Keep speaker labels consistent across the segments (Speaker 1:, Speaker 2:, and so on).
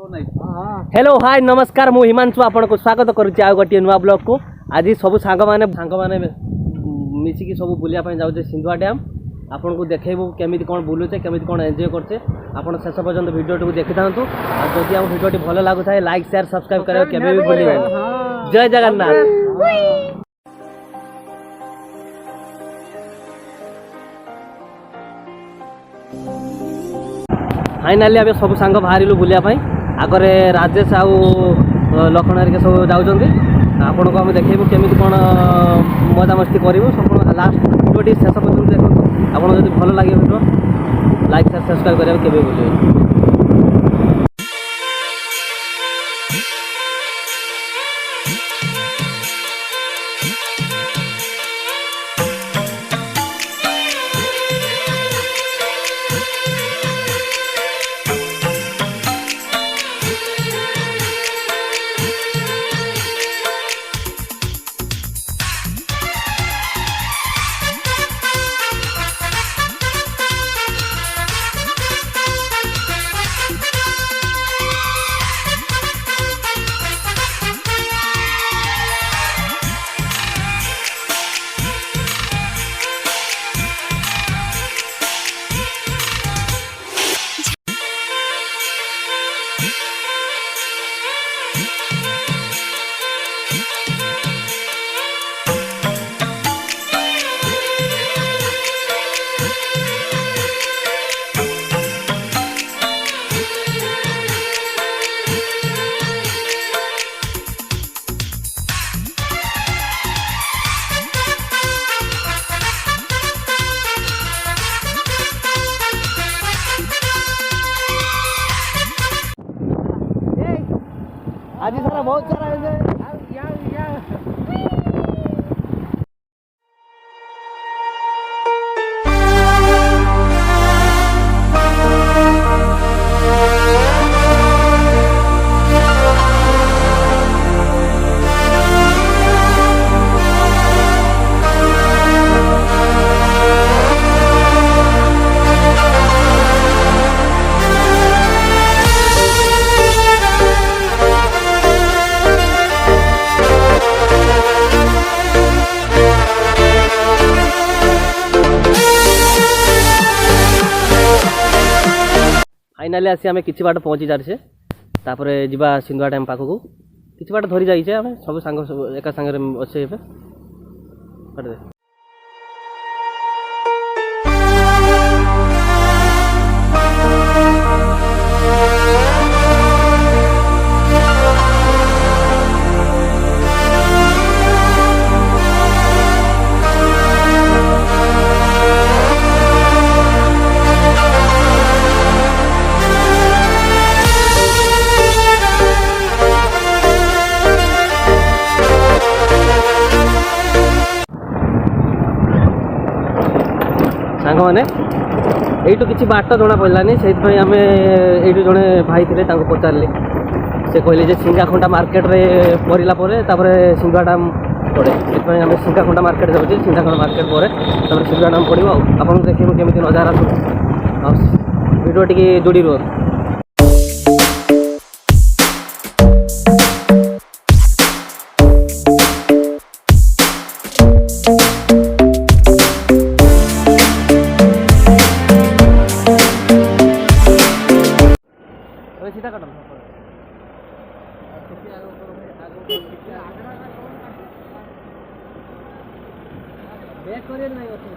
Speaker 1: Hello hi नमस्कार मु हिमांशु आपन को स्वागत करुच्ची आ गोटे नुआ ब्लॉग को आज सब सांग माने मिसिकी सब बुलिया जाऊे सिंधुआ डैम आपन को देखेबू केमिति कोन बुलुचे केमिति कोन एन्जॉय करछे आपन शेष पर्यंत वीडियो को देखि थांतु आ जदि हम वीडियो भल लागु थाए लाइक शेयर सब्सक्राइब करियो केबे भी भूलिबे जय जगन्नाथ। फाइनाली आबे सब सांग बाहरिलु बुलिया आगे राजेश आउ लखन हरिका सब जाऊँच आपन को हम देखेबू केमिति कोन मजा मस्ती करूँ सब लास्ट वीडियो शेष पर्यंत देखो आपन जदि भल लगे वीडियो लाइक शेयर सब्सक्राइब करियो केबे भूलिबे। आज सारा बहुत सारा फाइनाली आसी आम कि बाट पहुँची सारी तापर जीवा सिंधुआ डैम पाखक कि बाट धरी जाइए आम सब सांग सब एका सांगे अच्छे सांग मैंने यू कि बाट जना पड़ानी से आम यू जड़े भाई थे पचारे से कहले सिंगाखंडा मार्केट रे पड़ला सिंधुआ डैम पड़े से आम सिंगाखंडा मार्केट जाऊँचे सिंगाखंडा मार्केट पर सिंधुआ डैम पड़ो आपको देखिए केमी नजारा वीडियो टी जोड़ी रुह। सीधा कटल बैक करिए नहीं होते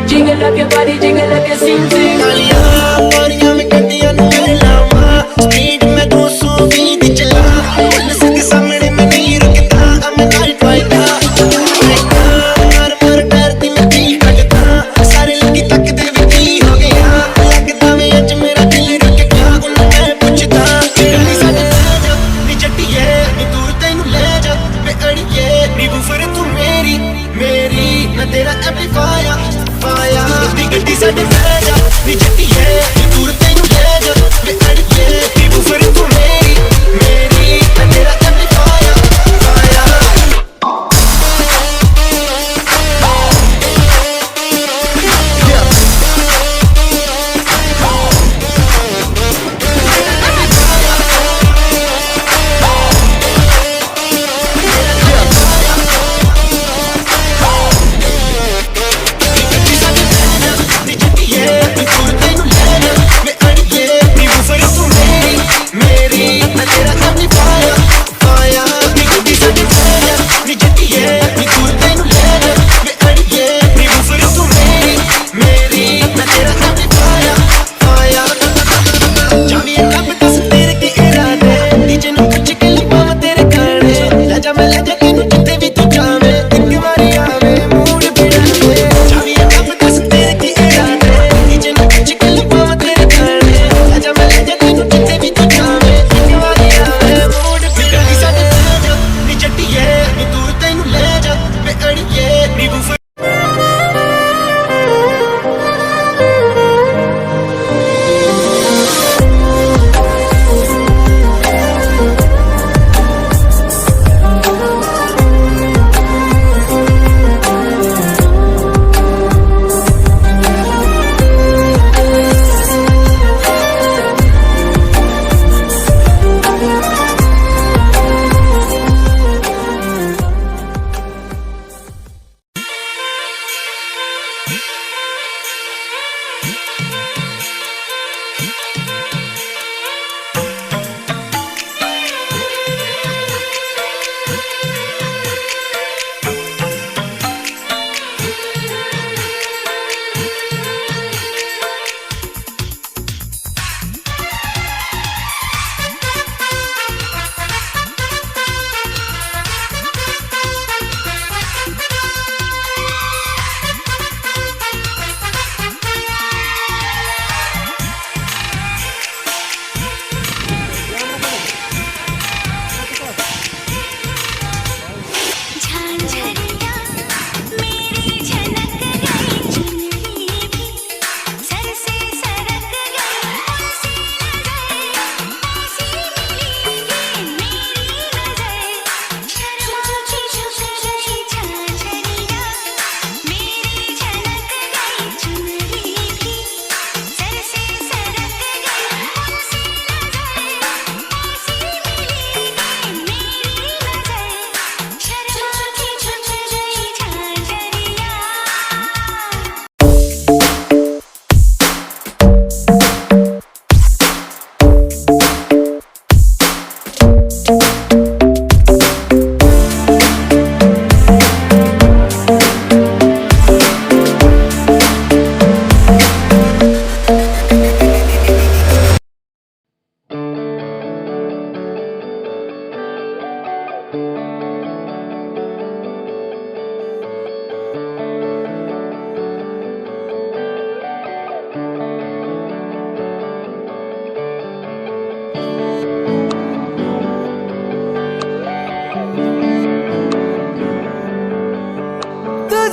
Speaker 2: Jingle up your body, jingle up your sing sing.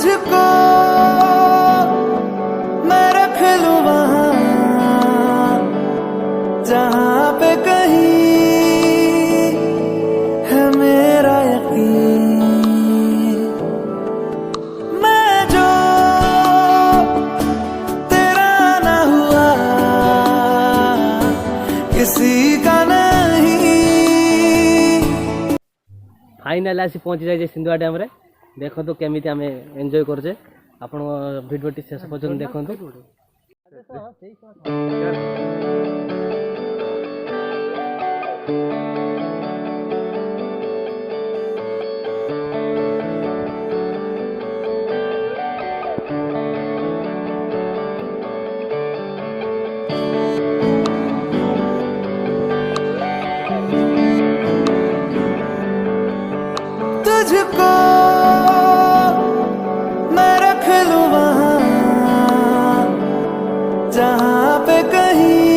Speaker 2: तुझको मैं रख लूं वहां जहां पे कहीं है मेरा यकीन। मैं जो तेरा ना हुआ किसी का नहीं।
Speaker 1: फाइनाल आसी पहुँची जाए सिंधुआ डैम रे देखो तो केमिति आम एंजॉय करजे आपण भिडियोटी शेष पर्यंत देखो।
Speaker 2: तुझको मैं रख लूं वहां जहां पे कहीं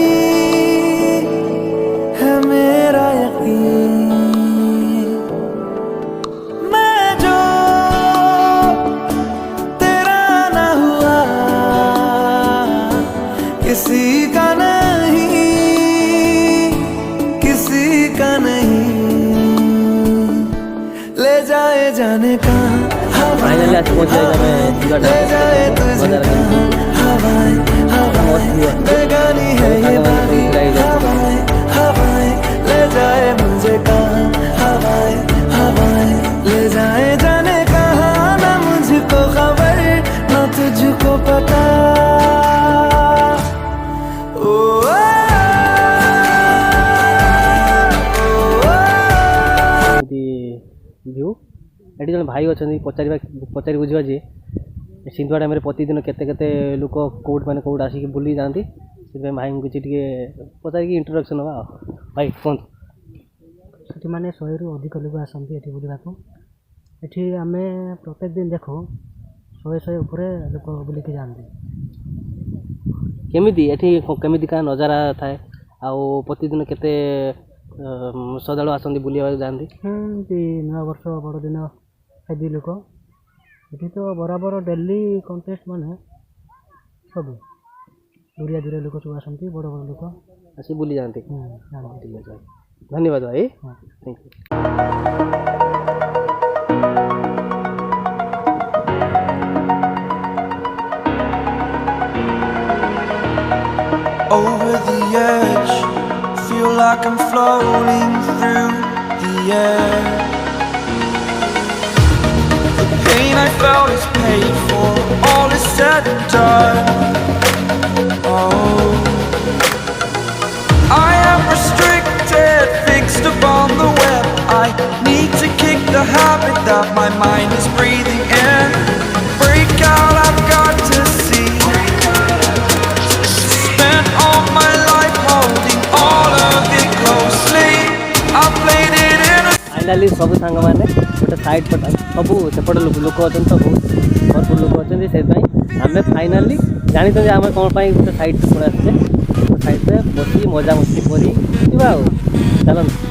Speaker 2: है मेरा यकीन। मैं जो तेरा ना हुआ किसी का नहीं, किसी का नहीं। ले जाए जाने का
Speaker 1: फाइनली आज पहुँच जाएगा
Speaker 2: ले जाए तुझे हवाएं हवाएं बेगानी है ये बारी हवाएं हवाएं ले जाए मुझे कहाँ हवाएं हवाएं ले जाए जाने कहाँ ना मुझको खबर ना तुझको पता। ओ
Speaker 1: भ्यू एटी जन भाई अच्छा पचारि बुझा जी सिंधुआ डैम प्रतिदिन केते लोक कौट मैंने कौट आसिक बुली जाती से भाई को किसी पचारिक इंट्रोडक्शन हाँ भाई कहतु
Speaker 3: से मैंने 100 रु अधिक लोक आसती ये बुलवाक ये आम प्रत्येक दिन देखो 100 उपरे लोक बुलिकी जाते
Speaker 1: केमिति एठी केमिति का नजारा थाए आउ प्रतिदिन केते श्रद्धालु आसती बुलिया जाती
Speaker 3: नूआ वर्ष बड़ दिन हेबी लोक ये तो बराबर डेली कंटेस्ट माने सब दूरिया दूरिया लोक सब आसती बड़ बड़ लोक
Speaker 1: आसी बुली जाती। ठीक है भाई धन्यवाद भाई thank you.
Speaker 2: over the edge, feel like I'm floating through the air. The pain I felt is paid for, all is said and done. Oh, I am restricted, fixed upon the web. I need to kick the habit that my mind is breathing in. Break out, I've got to see. Spent all my life holding all of it closely. I played it in a
Speaker 1: finally सब सांग मैंने गोटे side पट सब सेपट लोक अच्छा तो बहुत भरपूर लोक अच्छा से आम फाइनाली जानते आम कौन गोटे साइड पड़े आसचे साइड में बस मजा मस्ती कर चलते